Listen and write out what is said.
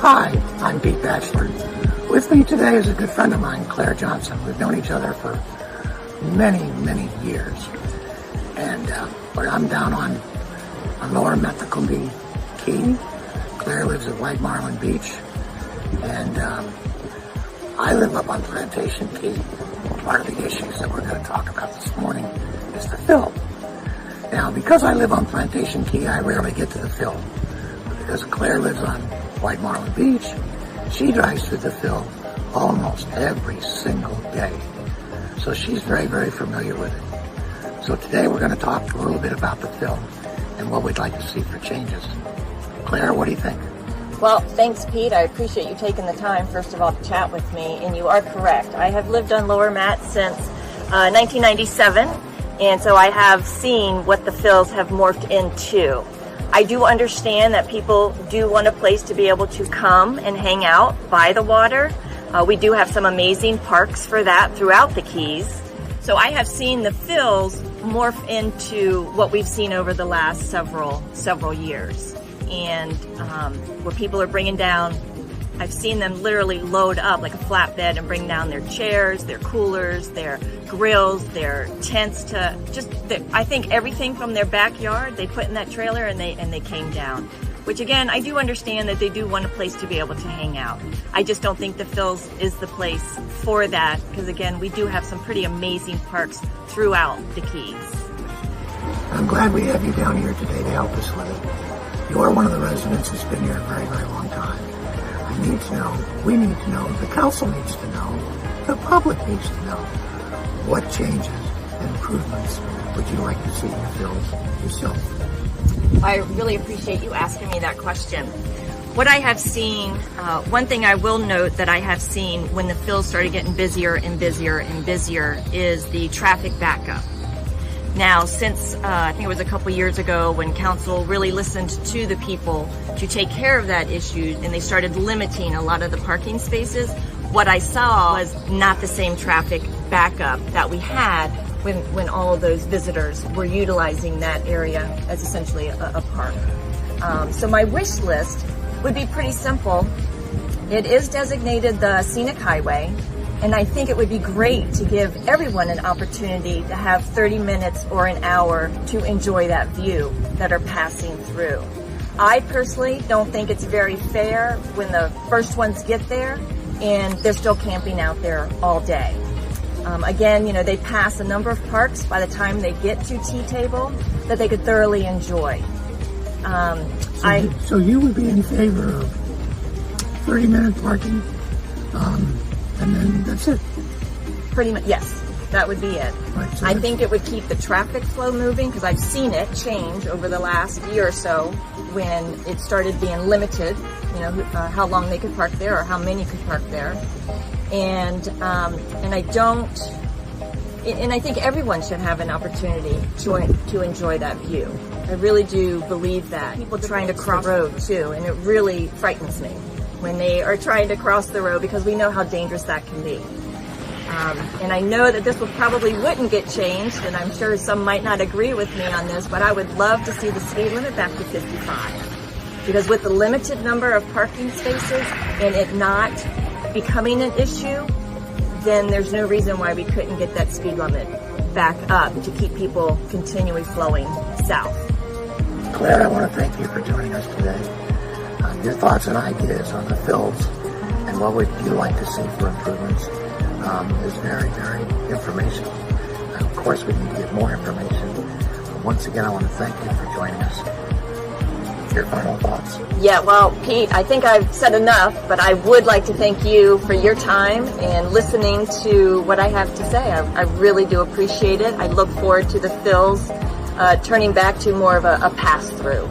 Hi, I'm Pete Bachelor. With me today is a good friend of mine, Claire Johnson. We've known each other for many, many years. And I'm down on Lower Methacombie Key. Claire lives at White Marlin Beach. And I live up on Plantation Key. Part of the issues that we're going to talk about this morning is the fill. Now, because I live on Plantation Key, I rarely get to the fill. Because Claire lives on White Marlin Beach, she drives through the fill almost every single day. So she's very, very familiar with it. So today we're going to talk a little bit about the fill and what we'd like to see for changes. Claire, what do you think? Well, thanks, Pete. I appreciate you taking the time, first of all, to chat with me. And you are correct. I have lived on Lower Mat since 1997, and so I have seen what the fills have morphed into. I do understand that people do want a place to be able to come and hang out by the water. We do have some amazing parks for that throughout the Keys. So I have seen the fills morph into what we've seen over the last several years. And where people are bringing down, I've seen them literally load up like a flatbed and bring down their chairs, their coolers, their grills, their tents, to just, I think everything from their backyard they put in that trailer and they came down. Which again, I do understand that they do want a place to be able to hang out. I just don't think the fills is the place for that, because again, we do have some pretty amazing parks throughout the Keys. I'm glad we have you down here today to help us with it. You are one of the residents that's been here a very, very long time. I need to know, we need to know, the council needs to know, the public needs to know, what changes and improvements would you like to see in the fills yourself? I really appreciate you asking me that question. What I have seen, one thing I will note that I have seen when the fills started getting busier and busier and busier is the traffic backup. Now, since I think it was a couple years ago when council really listened to the people to take care of that issue and they started limiting a lot of the parking spaces, what I saw was not the same traffic backup that we had when all of those visitors were utilizing that area as essentially a park. So my wish list would be pretty simple. It is designated the scenic highway. And I think it would be great to give everyone an opportunity to have 30 minutes or an hour to enjoy that view that are passing through. I personally don't think it's very fair when the first ones get there and they're still camping out there all day. Again, you know, they pass a number of parks by the time they get to T-Table that they could thoroughly enjoy. So you would be in favor of 30-minute parking? And then that's it. Pretty much, yes, that would be it. Right, so I think it would keep the traffic flow moving, because I've seen it change over the last year or so when it started being limited, you know, how long they could park there or how many could park there. And I think everyone should have an opportunity to enjoy that view. I really do believe that. People trying to cross the road too, and it really frightens me when they are trying to cross the road, because we know how dangerous that can be. And I know that this probably wouldn't get changed, and I'm sure some might not agree with me on this, but I would love to see the speed limit back to 55. Because with the limited number of parking spaces and it not becoming an issue, then there's no reason why we couldn't get that speed limit back up to keep people continually flowing south. Claire, I want to thank you for joining us today. Your thoughts and ideas on the fills and what would you like to see for improvements is very, very informational. And of course, we need to get more information. But once again, I want to thank you for joining us. Your final thoughts? Yeah, well, Pete, I think I've said enough, but I would like to thank you for your time and listening to what I have to say. I really do appreciate it. I look forward to the fills turning back to more of a pass-through.